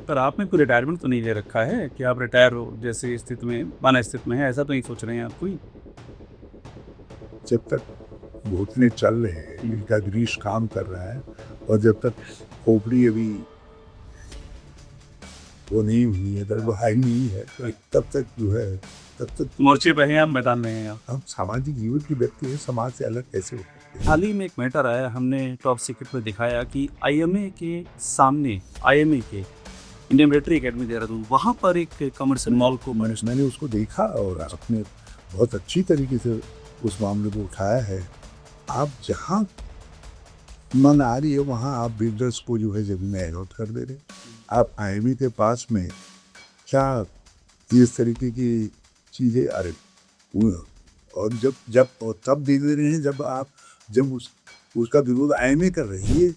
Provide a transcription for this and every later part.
पर आपने कोई रिटायरमेंट तो नहीं ले रखा है कि आप रिटायर हो जैसे स्थिति में माना स्थिति में है, ऐसा तो नहीं सोच रहे हैं आप कोई? जब तक घुटने चल रहे हैं, इनका ग्रीस काम कर रहा है, और जब तक खोपड़ी अभी वो नहीं हुई है, दर्द हाई नहीं है, तब तक जो है, तब तक मोर्चे पे हैं आप, मैदान में हैं आप। हम सामाजिक जीवन की व्यक्ति है, समाज से अलग कैसे हो सकते हैं? हाल ही में एक मैटर आया, हमने टॉप सीक्रेट में दिखाया कि आईएमए के सामने, आईएमए के इंडियन मिलिट्री एकेडमी देहरादून, वहाँ पर एक कमर्शियल मॉल को मैंने उसको देखा और आपने बहुत अच्छी तरीके से उस मामले को उठाया है। आप जहाँ मन आ रही है वहाँ आप बिल्डर्स को जो है जमीन अलॉट कर दे रहे। आप आईएमए के पास में क्या इस तरीके की चीज़ें, अरे और जब और तब दे दे रहे हैं जब उसका विरोध आईएमए कर रही है।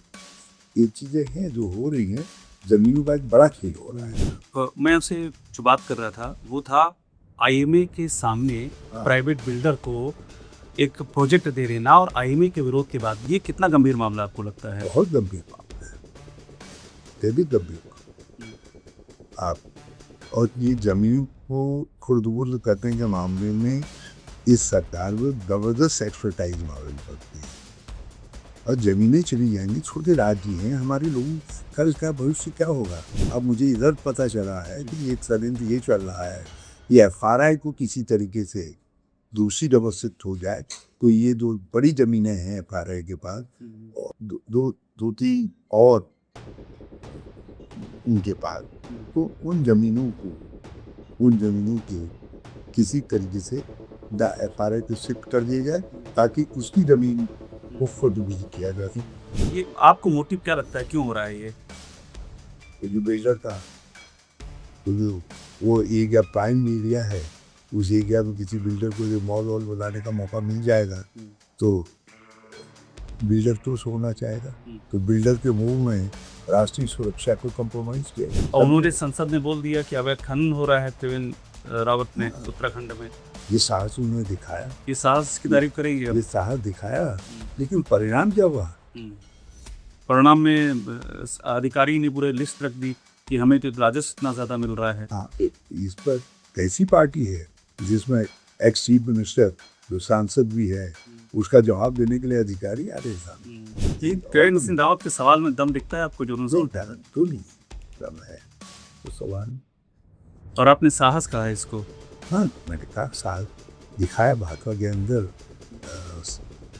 ये चीज़ें हैं जो हो रही हैं, जमीनों का एक बड़ा खेल हो रहा है। मैं आपसे जो बात कर रहा था वो था आईएमए के सामने प्राइवेट बिल्डर को एक प्रोजेक्ट दे रहे ना, और आईएमए के विरोध के बाद ये कितना गंभीर मामला आपको लगता है? बहुत गंभीर मामला है, तेजी गंभीर मामला। आप और ये जमीन को खुर्द-बुर्द करने के मामले में इस सरकार में जबरदस्त एक्सपर्टाइज मालूम पड़ती है, और जमीनें चली जाएंगी। छोटे राज्य हैं हमारे लोग, कल का भविष्य क्या होगा? अब मुझे इधर पता चला है कि एक षड्यंत्र ये चल रहा है, ये एफआरआई को किसी तरीके से दूसरी व्यवस्थित हो जाए, तो ये जो बड़ी जमीनें हैं एफआरआई के पास, दो तीन और उनके पास, तो उन जमीनों के किसी तरीके से एफआरआई को शिफ्ट कर दिया जाए, ताकि उसकी जमीन को खुर्द-बुर्द किया जा सके। ये आपको मोटिव क्या लगता है, क्यों हो रहा है ये? जो बिल्डर का तो वो एरिया प्राइम एरिया है, उस एरिया में किसी बिल्डर को जो मॉल वॉल बनाने का मौका मिल जाएगा तो बिल्डर तो सोना चाहेगा, तो बिल्डर के मुंह में राष्ट्रीय सुरक्षा को कम्प्रोमाइज किया। और उन्होंने संसद में बोल दिया कि अवैध खनन हो रहा है त्रिवेंद्र रावत ने उत्तराखंड में। ये साहस उन्होंने दिखाया, ये साहस की तारीफ करेंगे अब? ये साहस दिखाया, लेकिन परिणाम क्या हुआ? परिणाम में अधिकारी ने पूरे लिस्ट रख दी कि हमें तो राजस्व इतना ज्यादा मिल रहा है। हाँ, इस पर कैसी पार्टी है जिसमें एक्स चीफ मिनिस्टर जो सांसद भी है, उसका जवाब देने के लिए अधिकारी आ रहे साहब? त्रिवेंद्र सिंह रावत के सवाल में दम दिखता है आपको? जो तो नहीं दम है तो सवाल। और आपने साहस कहा है इसको? हाँ, मैंने कहा साहस दिखाया, भाजपा के अंदर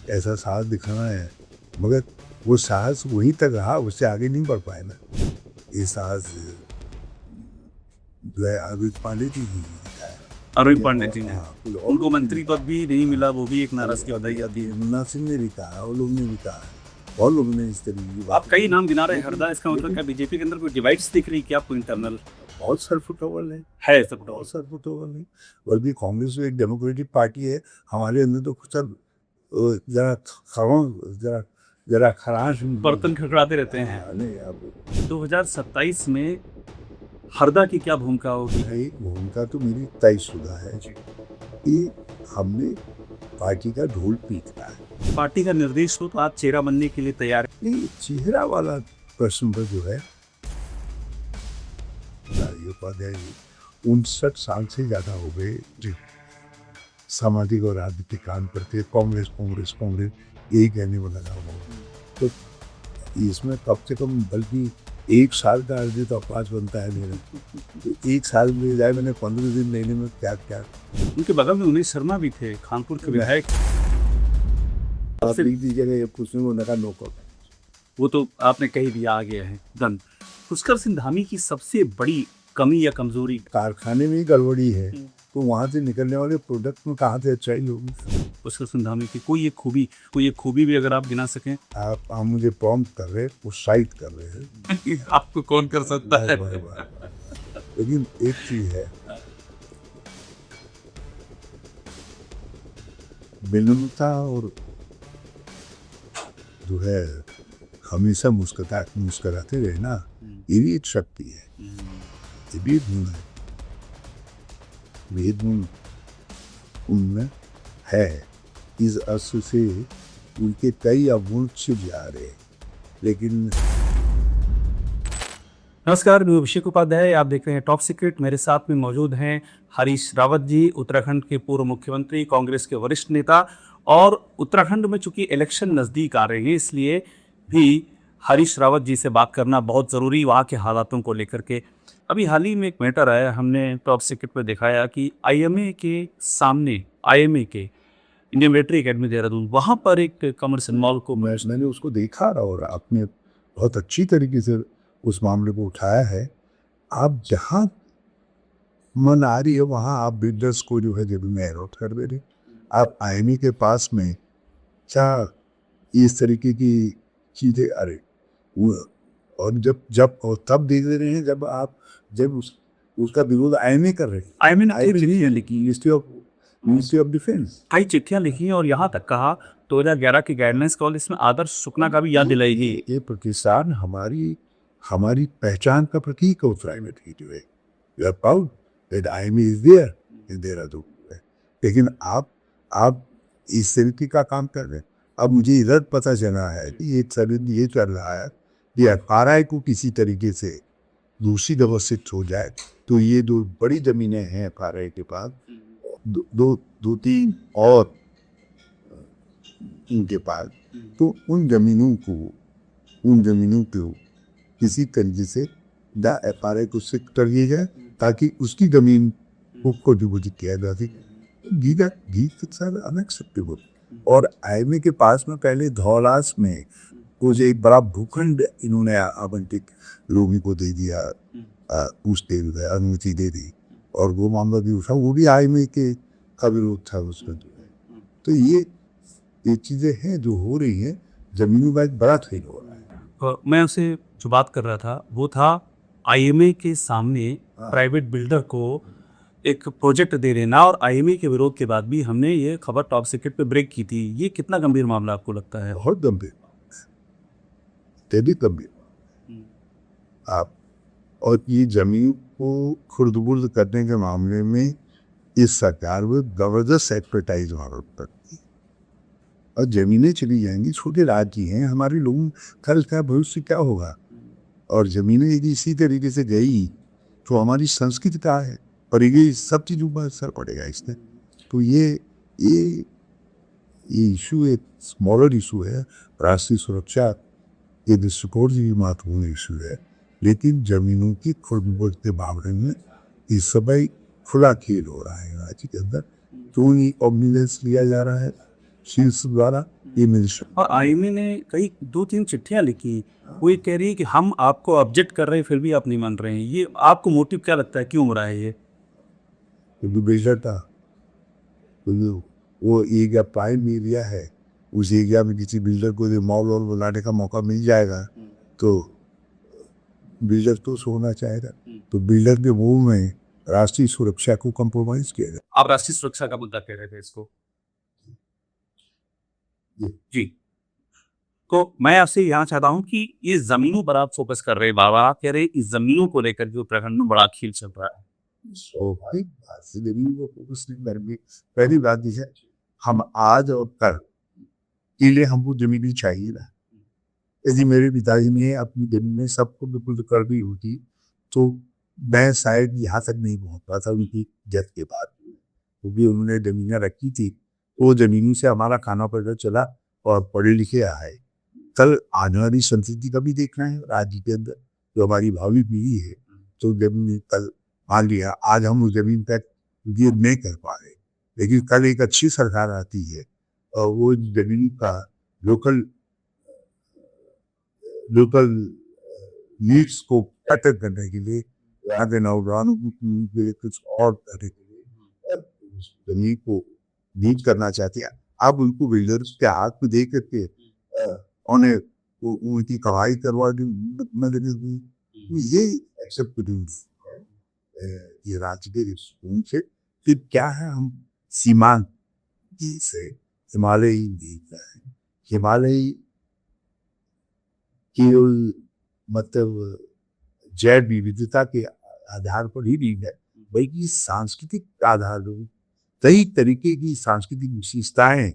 ऐसा साहस दिखाना है, मगर वो साहस वहीं तक रहा, उससे आगे नहीं बढ़ पाए ना। ये साहस जो है अरविंद पांडे जी ने दिखाया। अरविंद पांडे जी ने, उनको मंत्री पद भी नहीं मिला, वो भी एक नाराज की बधाई आती है। मुन्ना सिंह ने भी कहा, और लोगों ने भी कहा, और लोगों ने इस तरीके की आप कई नाम गिना रहे हैं हरदा, इसका मतलब क्या बीजेपी के अंदर कोई डिवाइड्स दिख रही क्या आपको इंटरनल? बहुत सरफुटोवल है सब बहुत सरफुटोवल है। बल्कि कांग्रेस एक डेमोक्रेटिक पार्टी है, हमारे अंदर तो कुछ जरा खराश बर्तन खड़खड़ाते रहते हैं। नहीं, अब 2027 में हरदा की क्या भूमिका होगी? भूमिका तो मेरी तयशुदा है कि हमने पार्टी का ढोल पीटना है। पार्टी का निर्देश हो तो आप चेहरा बनने के लिए तैयार हैं? नहीं, चेहरा वाला प्रश्न पर जो है, 59 साल से ज्यादा हो गए सामाजिक और राजनीतिक काम करते, कांग्रेस यही कहने में लगा हुआ, तो इसमें कम से कम बल्कि 1 साल का अर्जित अवकाश बनता है मेरा, तो 1 साल में जाए मैंने 15 दिन लेने में क्या। उनके बगल में उमेश शर्मा भी थे, कानपुर के विधायक। आप लिख दीजिएगा पूछने को नका नो कर, वो तो आपने कही दिया, आ गया है डन। पुष्कर सिंह धामी की सबसे बड़ी कमी या कमजोरी? कारखाने में ही गड़बड़ी है, तो वहाँ से निकलने वाले प्रोडक्ट में कहाँ से अच्छाई होगी? पुष्कर सिंह धामी की कोई एक खूबी भी अगर आप गिना सकें? आप मुझे प्रॉम्प्ट कर रहे हैं, उत्साहित कर रहे हैं। आपको कौन कर सकता है? लेकिन एक चीज है, विनम्रता और जो है हमेशा मुस्कुराते रहे ना, ये भी एक शक्ति है, ये भी एक गुण है, वेद उनमें है। इस अर्थ से उनके कई अवगुण छिप जा रहे, लेकिन नमस्कार, मैं अभिषेक उपाध्याय। आप देख रहे हैं टॉप सीक्रेट। मेरे साथ में मौजूद हैं हरीश रावत जी, उत्तराखंड के पूर्व मुख्यमंत्री, कांग्रेस के वरिष्ठ नेता। और उत्तराखंड में चूंकि इलेक्शन नज़दीक आ रहे हैं, इसलिए भी हरीश रावत जी से बात करना बहुत ज़रूरी, वहाँ के हालातों को लेकर के। अभी हाल ही में एक मैटर आया, हमने टॉप सीक्रेट में दिखाया कि आईएमए के सामने, आईएमए के इंडियन मिलिट्री एकेडमी देहरादून, वहाँ पर एक कमर्शियल मॉल को मैंने उसको देखा और आपने बहुत अच्छी तरीके से उस मामले को उठाया है। आप जहाँ मन आ रही है वहाँ आप बिल्डर्स को जो है जमीन में एरोट कर दे रहे। आप आईएमई के पास में क्या इस तरीके की चीजें, अरे वो, और जब और तब देख दे रहे हैं जब उसका विरोध आईएमई कर रहे हैं। आईएमए ने आईएमई लिखी मिनिस्ट्री ऑफ डिफेंस कई चिट्ठियां लिखी हैं और यहाँ तक कहा 2011 की गाइडलाइंस कॉल, इसमें आदर्श सुकना का भी याद दिलाई गई। ये पाकिस्तान हमारी पहचान का प्रतीक है उत्तराखंड की जो है। We are proud that IME is there in Dehradun. लेकिन आप इस तरीके का काम कर रहे हैं। अब मुझे इधर पता चला है कि ये चल रहा है कि एफआरआई को किसी तरीके से दूसरी जगह शिफ्ट हो जाए, तो ये जो बड़ी जमीनें हैं एफआरआई के पास, दो तीन और इनके पास, तो उन जमीनों को किसी तरीके से एफआरआई को शिफ्ट कर दिया जाए ताकि उसकी जमीन को कंट्रीब्यूट किया जा सके। गीत अनएक्सेप्टेबल। और आईएमए के पास में पहले धौलास में कुछ एक बड़ा भूखंड इन्होंने आवंटित लोगों को दे दिया, अनुमति दे दी, और वो मामला भी उठा, वो भी आईएमए के का विरोध था उसमें। तो ये चीजें हैं जो हो रही हैं। जमीनों का एक बड़ा खेल हो रहा है। मैं उसे जो बात कर रहा था वो था आईएमए के सामने प्राइवेट बिल्डर को एक प्रोजेक्ट दे देना, और आईएमए के विरोध के बाद भी हमने ये खबर टॉप सीक्रेट पे ब्रेक की थी। ये कितना गंभीर मामला आपको लगता है? बहुत गंभीर, गंभीर। आप और ये जमीन को खुर्द-बुर्द करने के मामले में इस सरकार में जबरदस्त एक्सपर्टाइज करती है, और जमीनें चली जाएंगी। छोटे राज्य हैं हमारे लोगों, कल का भविष्य क्या होगा? और जमीनें यदि इसी तरीके से गई तो हमारी संस्कृति क्या है, और ये सब चीज़ों पर असर पड़ेगा इससे। तो ये इशू एक स्मॉलर इशू है, राष्ट्रीय सुरक्षा के दृष्टिकोण से महत्वपूर्ण इशू है, लेकिन जमीनों की खुर्द-बुर्द के मामले में इस समय खुला खेल हो रहा है राज्य के अंदर। क्यों ये ऑर्डिनेंस लिया जा रहा है शीर्ष द्वारा, ये मिनिस्टर। और आईएमए ने कई 2-3 चिट्ठियां लिखी, वो ये कह रही है कि हम आपको ऑब्जेक्ट कर रहे हैं फिर भी आप नहीं मान रहे हैं। ये आपको मोटिव क्या लगता है, क्यों हो रहा है ये? क्योंकि बिल्डर था, वो एरिया प्राइम एरिया है, उस एरिया में किसी बिल्डर को मॉल वॉल बनाने का मौका मिल जाएगा तो बिल्डर तो सोना चाहेगा। तो बिल्डर के मुंह में राष्ट्रीय सुरक्षा को कंप्रोमाइज किया जाए। आप राष्ट्रीय सुरक्षा का मुद्दा कह रहे थे इसको जी। तो मैं आपसे यहाँ चाहता हूँ कि ये जमीनों पर आप फोकस कर रहे हैं बाबा, आप कह रहे हैं इस जमीनों को लेकर जो उत्तराखंड में बड़ा खेल चल रहा है। स्वाभाविक बात से जमीन को फोकस नहीं करेंगे। पहली बात यह है, हम आज और कल के लिए हमको जमीन चाहिए ना। यदि मेरे पिताजी ने अपनी जमीनें सबको बिल्कुल कर दी होती तो मैं शायद यहाँ तक नहीं पहुँच पाता उनकी डेथ के बाद, क्योंकि उन्होंने जमीनें रखी थी। वो जमीनों से हमारा खाना पैदा चला और पढ़े लिखे आए। कल आने वाली संस्कृति का भी देखना है राज्य के अंदर, जो हमारी भावी पीढ़ी है। तो जमीन कल मान लिया आज हम उस जमीन तक ये नहीं कर पा रहे, लेकिन कल एक अच्छी सरकार आती है और वो जमीन का लोकल नीड्स को बेटर करने के लिए, यहाँ के नौजवानों की कुछ और करने के लिए जमीन को नीड करना चाहते हैं। आप उनको बिल्डर्स के हाथ में दे करके उन्हें उनकी कमाई करवा दी, ये एक्सेप्टेबल ये राज्य के दृष्टिकोण से। फिर क्या है, हम सीमांत से हिमालयी देखना है, हिमालयी केवल मतलब जैव विविधता के आधार पर ही नहीं है, बल्कि सांस्कृतिक आधार पर कई तरीके की सांस्कृतिक विशेषताएं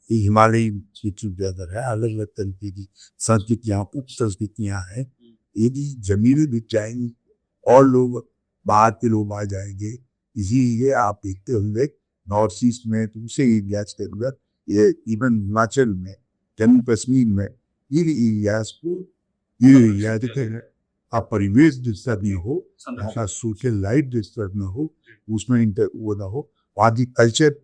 हिमालयी क्षेत्र के अंदर है। अलग अलग तरीके की संस्कृतियाँ, उप संस्कृतियाँ हैं यदि जमीनें बिक जाएंगी और लोग बाहर के लोग आ जाएंगे, इसीलिए आप देखते होंगे नॉर्थ ईस्ट में दूसरे एरियाज के अंदर, ये इवन हिमाचल में, जम्मू कश्मीर में, ये एरियाज को ये एरिया दिखे आप परिवेश डिस्टर्ब नहीं हो, ऐसा सोशल लाइफ डिस्टर्ब ना हो, उसमें वो ना हो, वहाँ की कल्चर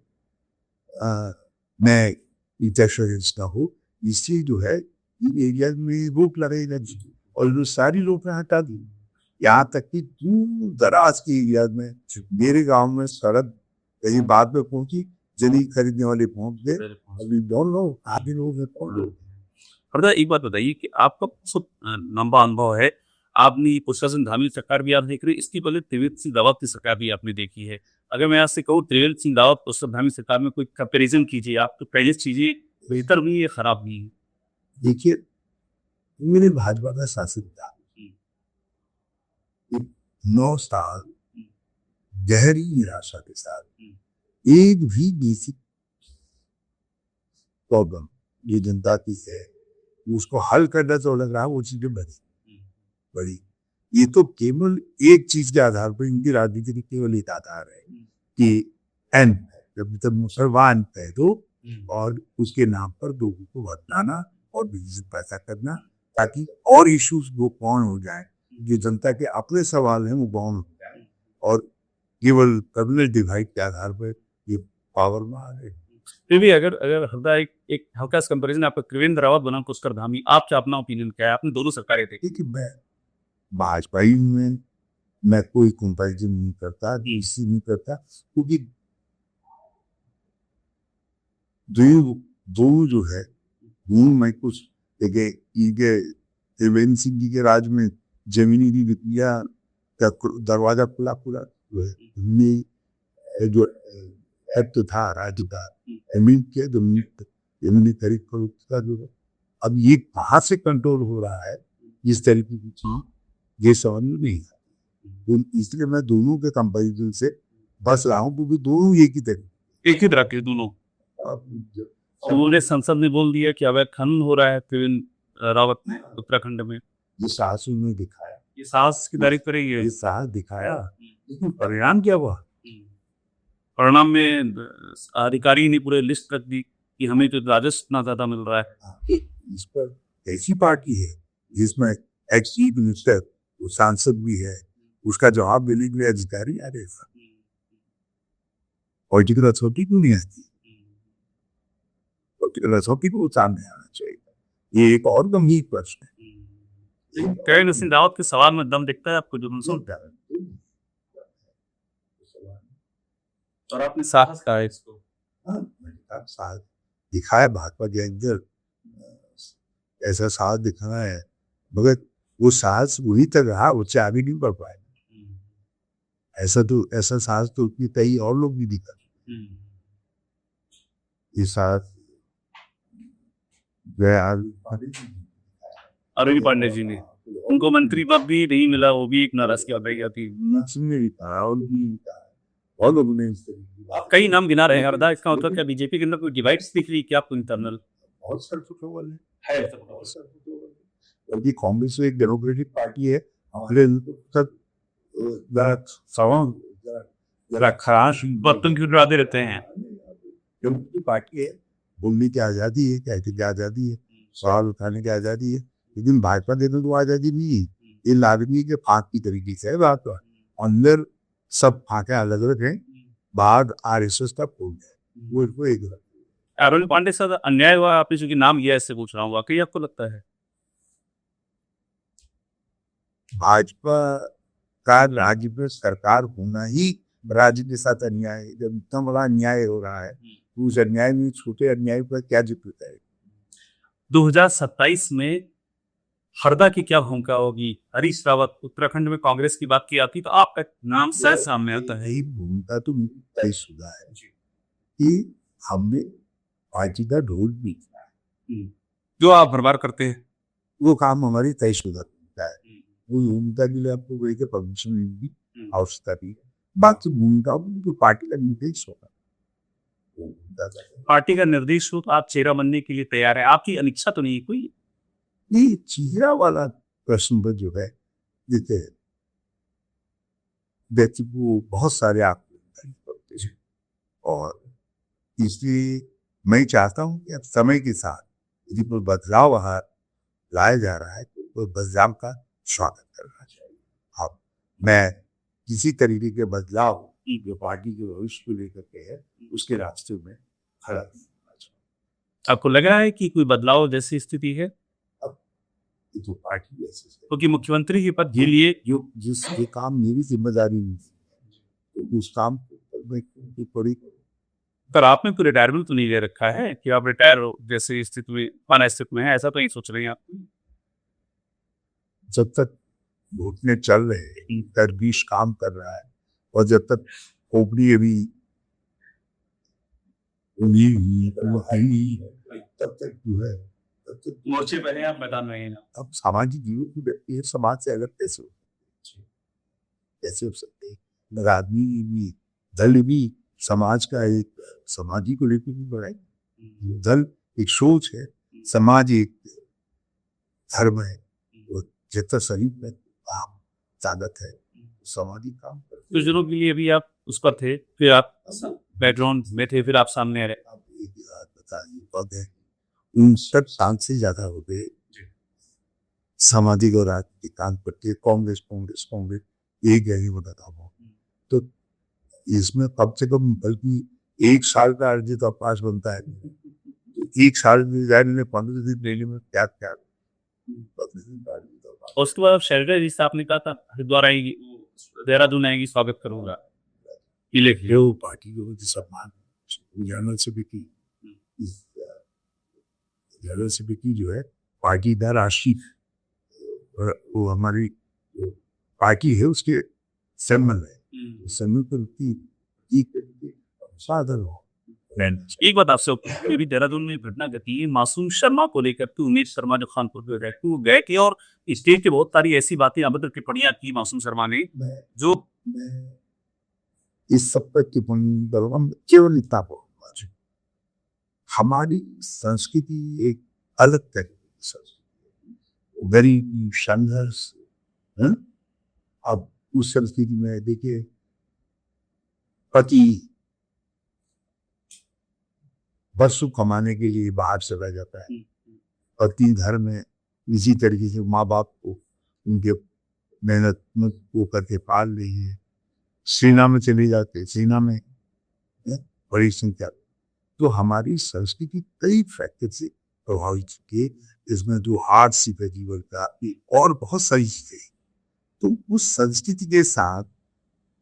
में इंटरफेरेंस ना हो, इससे जो है इन एरिया में रोक लगाई चाहिए और जो सारी रोकें हटा दी। यहाँ तक कि दूर दराज के एरिया में, मेरे गांव में सड़क कहीं बाद में पहुंची, जमीन खरीदने वाले पहुंच गए, अभी डोंट नो आगे लोग हरदा एक बात बताइए कि आपका बहुत लंबा अनुभव है, आपने पुष्कर धामी सरकार भी आप देख रहे हैं, इसकी पहले त्रिवेंद्र सिंह रावत की सरकार भी आपने देखी है। अगर मैं आपसे कहूँ त्रिवेंद्र सिंह रावत पुष्कर धामी सरकार में कोई कंपेरिजन कीजिए, आपको पहले चीजें बेहतर हुई है खराब हुई है? देखिए, मेरे भाजपा का शासन था 9 साल गहरी निराशा के साथ, एक भी बेसिक प्रॉब्लम ये जनता की है उसको हल करना तो लग रहा है, वो चीजें बड़ी ये तो केवल एक चीज के आधार पर इनकी राजनीति की केवल एक आधार है कि एन जब तक मुसलमान कह दो और उसके नाम पर लोगों को बताना और बिजनेस पैसा करना, ताकि और इश्यूज वो कौन हो जाए, जो जनता के अपने सवाल हैं वो कौन हो जाए, और केवल कम्युनल डिवाइड के आधार पर ये पावर में आ गए। फिर भी अगर अगर हरदा एक हल्का सा कंपेरिजन आपका त्रिवेंद्र रावत बनाम पुष्कर धामी, आपका अपना ओपिनियन क्या है? आपने दोनों सरकारें देखी। कि मैं भाजपा ही में मैं कोई कंपैरिजन नहीं करता, इससे नहीं करता, क्योंकि दो जो है मैं कुछ त्रिवेंद्र सिंह जी के राज में जमीनी रिक्तियां का दरवाजा खुला जो है जो एक्ट था राज्य का जमीन के जमीनी खरीद फरोख्त का जो है, अब ये कहाँ से कंट्रोल हो रहा है इस तरीके की चीज ये समझ में नहीं आता। इसलिए मैं दोनों के कंपैरिजन से बस रहा हूँ, क्योंकि दोनों एक ही तरह के दोनों। उन्होंने संसद में बोल दिया कि अवैध खनन हो रहा है त्रिवेंद्र रावत ने उत्तराखंड में, ये साहस उन्होंने दिखाया, ये साहस की तारीफ करेगी, ये साहस दिखाया, लेकिन परिणाम क्या हुआ? परिणाम में अधिकारी ने पूरे लिस्ट रख दी कि हमें तो राजस्व इतना ज्यादा मिल रहा है। इस पर ऐसी पार्टी है जिसमें एक्स चीफ मिनिस्टर वो सांसद भी है, उसका जवाब देने के लिए अधिकारी आ रहे, पॉलिटिकल अथॉरिटी क्यों नहीं आती? पॉलिटिकल अथॉरिटी को सामने आना चाहिए, ये एक और गंभीर प्रश्न है। त्रिवेंद्र सिंह रावत के सवाल में दम दिखता है आपको जो सुनता है, और आपने साहस कहा है इसको। साहस दिखाया भाजपा के अंदर, ऐसा साहस दिखाना है, मगर वो साहस वही तक रहा, उससे आगे नहीं बढ़ पाए। ऐसा साहस तो उतनी कई और लोग भी दिखा, ये साहस अरविंद पांडे जी ने, उनको मंत्री पद भी नहीं मिला, वो भी एक नाराजगी आ गई थी। कई नाम गिना रहे हैं हरदा, इसका मतलब क्या बीजेपी के अंदर कोई डिवाइड्स दिख रही है क्या आपको इंटरनल? बहुत सरफुटबल है, बल्कि कांग्रेस एक डेमोक्रेटिक पार्टी है, हमारे बर्तन क्यों डराते रहते हैं, डेमोक्रेटिक पार्टी है, बोलने की आजादी है, कहने की आजादी है, सवाल उठाने की आजादी है, लेकिन भाजपा देने तो आजादी नहीं है, ये लादमी के फाक की तरीके से है बात। अंदर सब फाके अलग अलग हैं, बाहर आरएसएस का फूल है, वो इनको एक अरविंद पांडे साथ अन्याय हुआ, आपने चूंकि नाम लिया इससे पूछ रहा हूँ, वाकई आपको लगता है भाजपा का राज्य में सरकार होना ही राज्य के साथ अन्याय है? जब इतना बड़ा अन्याय हो रहा है तो उस अन्याय में छोटे अन्याय पर क्या जिक्र है? 2027 में हरदा की क्या भूमिका होगी? हरीश रावत उत्तराखंड में कांग्रेस की बात की आती तो आपका नाम सहज सामने आता है। यही भूमिका तो तयशुदा है कि हमने पार्टी का ढोल पीटा है, जो आप भरमार करते हैं वो काम हमारी तयशुदा भूमिका है, वो भूमिका के लिए आपको कोई परमिशन की आवश्यकता नहीं है। बाकी भूमिका पार्टी का निर्देश होगा, पार्टी का निर्देश हो तो आप चेहरा बनने के लिए तैयार है, आपकी अनिच्छा तो नहीं कोई? ये चेहरा वाला प्रश्न पर जो है देते हैं, व्यक्ति को बहुत सारे आकलन करते हैं। और इसलिए मैं चाहता हूँ कि अब समय के साथ यदि कोई बदलाव वहाँ लाया जा रहा है तो बदलाव का स्वागत करना चाहिए। अब मैं किसी तरीके के बदलाव जो पार्टी के भविष्य को लेकर के है उसके रास्ते में खड़ा नहीं होना चाहिए। आपको लग रहा है कि कोई बदलाव जैसी स्थिति है? ये तो पार्टी ऐसे है। क्योंकि मुख्यमंत्री के पद के लिए जो जिसके काम मेरी जिम्मेदारी नहीं थी, तो उस काम को मैं बड़ी पर आपने तो रिटायरमेंट तो नहीं ले रखा है कि आप रिटायर हो जैसे स्थिति में माना स्थिति में है, ऐसा तो नहीं सोच रहे हैं आप? जब तक घुटने चल रहे हैं, दरवीश काम कर रहा है और जब तक खोपड़ी अभी तब तक जो है तब तक मोर्चे पर हैं आप, मैदान में हैं आप। अब सामाजिक जीवन की व्यक्ति है, समाज से अलग कैसे हो सकते हैं? आदमी भी, दल भी समाज का एक समाजी को लेकर भी बढ़ाए। दल एक सोच है, समाज एक धर्म है। जितना शरीर में ताकत है सामाजिक काम कुछ दिनों के लिए अभी आप उस पर थे, फिर आप बैकग्राउंड में थे, फिर आप सामने आ रहे। आप एक बात बताइए, 59 साल से ज्यादा हो गए सामाजिक और राजनीतिक काम करते, कांग्रेस कांग्रेस कांग्रेस एक यही बताता हूँ। तो इसमें कम से कम बल्कि 1 साल का अर्जित अवकाश बनता है। 1 साल में 15 दिन लेने में क्या क्या उसके बाद शैलजा जी से आपने कहा था हरिद्वार आएगी, देहरादून आएगी, स्वागत करूंगा। पार्टी को सम्मान जनरल सेक्रेटरी जो है पार्टी का राष्ट्रीय वो हमारी पार्टी है उसके सम्मान है, सम्मान पर साधन हो। एक बात आपसे अभी देहरादून में घटना घटी है मासूम शर्मा को लेकर, तो उमेश शर्मा जो खानपुर में गए तो गए थे और स्टेज पे बहुत सारी ऐसी बातें अभद्र टिप्पणियां की मासूम शर्मा ने, जो इस सब पर टिप्पणी करूंगा केवल इतना बोलूंगा, हमारी संस्कृति एक अलग तरह की संस्कृति, गरीबी संघर्ष। अब उस संस्कृति में देखिए पति बरसों कमाने के लिए बाहर चला जाता है, पति घर में इसी तरीके से माँ बाप को उनके मेहनत को करके पाल रही है, सेना में चले जाते, सेना में बड़ी संख्या। तो हमारी संस्कृति कई फैक्टर से प्रभावित है, इसमें जो हार्ट सी फेस्टिवल का और बहुत सारी चीजें, तो उस संस्कृति के साथ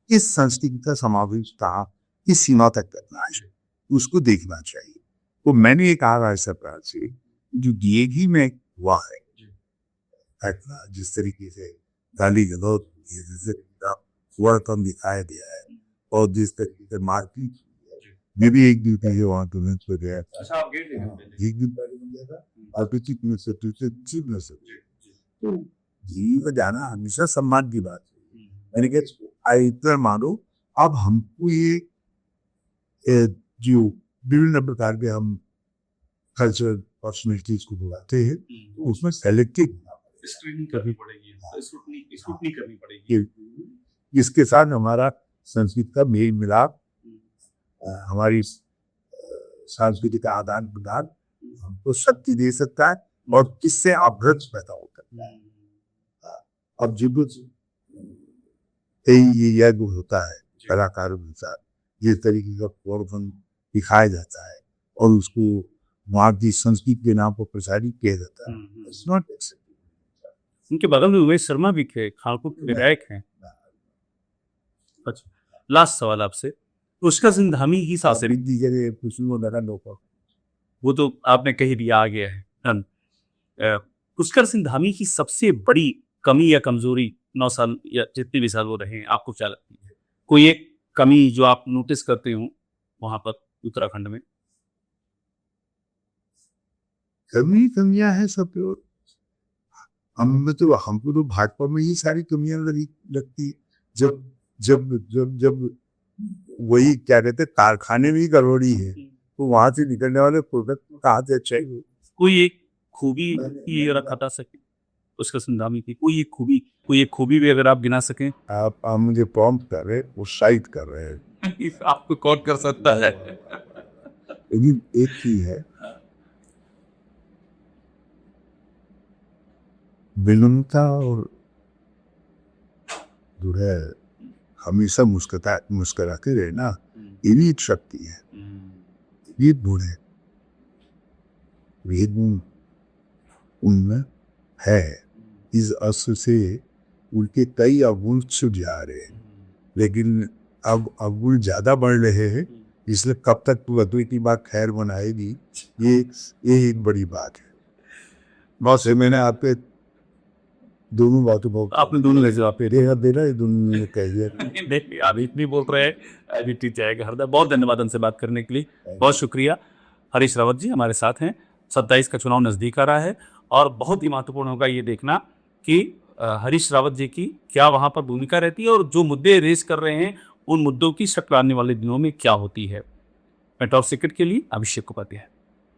इस संस्कृति का समावेश था, इस सीमा तक करना है, उसको देखना चाहिए। तो मैंने एक कहा है सरकार से जो डीएगी में हुआ है जिस तरीके से गाली गलौज कम दिखाया गया है और जिस तरीके से मारपीट ये भी एक दिन पहले वहां तुरंत हो गया, एक दिन पहले हो गया था और तो दिल्ली में जाना हमेशा सम्मान की बात है। मैंने कहा इतना मानो अब हमको ये जो विभिन्न प्रकार के हम कल्चरल पर्सनैलिटीज को बुलाते हैं तो उसमें सेलेक्टिव स्क्रीनिंग करनी पड़ेगी, स्क्रूटनी करनी पड़ेगी। इसके साथ हमारा संस्कृत का मेल मिलाप, हमारी संस्कृति का आदान प्रदान हमको शक्ति दे सकता है और किससे अभ्रत पैदा हो सकता है। अब जब ये यज्ञ होता है कलाकारों के साथ जिस तरीके का प्रदर्शन दिखाया जाता है और उसको वहाँ की संस्कृति के नाम पर प्रसारित किया जाता है, इट्स नॉट एक्सेप्टेबल। उनके बगल में उमेश शर्मा भी थे, खानपुर के विधायक हैं। अच्छा, लास्ट सवाल आपसे, पुष्कर सिंह धामी की सासरी, वो तो आपने कही दिया आ गया है। पुष्कर सिंह धामी की सबसे बड़ी कमी या कमजोरी 9 साल या जितने भी साल वो रहे आपको क्या लगती है? कोई एक कमी जो आप नोटिस करते हो वहां पर उत्तराखंड में? कमियां हैं सब पे, हमको तो भाजपा में ही सारी कमियां लगती। जब जब जब जब वही क्या कहते कारखाने में ही गड़बड़ी है तो वहां से निकलने वाले प्रोडक्ट कहाँ से अच्छा है? कोई एक खूबी ये रखा था सके उसका संदामी थी, कोई एक खूबी भी अगर आप गिना सकें। आप मुझे प्रॉम्प्ट कर रहे हैं, उत्साहित कर रहे हैं। आपको कौन कर सकता है? लेकिन एक चीज है, विनम्रता और जो है हमेशा मुस्कुराते रहना, ये भी एक शक्ति है, ये गुण है, ये गुण उनमें है। इस असर से उनके कई अवगुण छुट जा रहे हैं, लेकिन अब अवगुण ज्यादा बढ़ रहे हैं, इसलिए कब तक वधु की बात खैर बनाएगी, ये एक बड़ी बात है। बहुत से मैंने आपके दोनों बातों को आपने दोनों ले जवाब दे रहा है, दोनों ने कह दिया। नहीं, आप इतनी बोल रहे हैं, एडिटी जाएगा हरदा। बहुत धन्यवाद हमसे बात करने के लिए, बहुत शुक्रिया। हरीश रावत जी हमारे साथ हैं। 27 का चुनाव नज़दीक आ रहा है और बहुत ही महत्वपूर्ण होगा ये देखना कि हरीश रावत जी की क्या वहाँ पर भूमिका रहती है और जो मुद्दे रेस कर रहे हैं उन मुद्दों की शक्ल आने वाले दिनों में क्या होती है। मैं टॉप सीक्रेट के लिए अभिषेक उपाध्याय।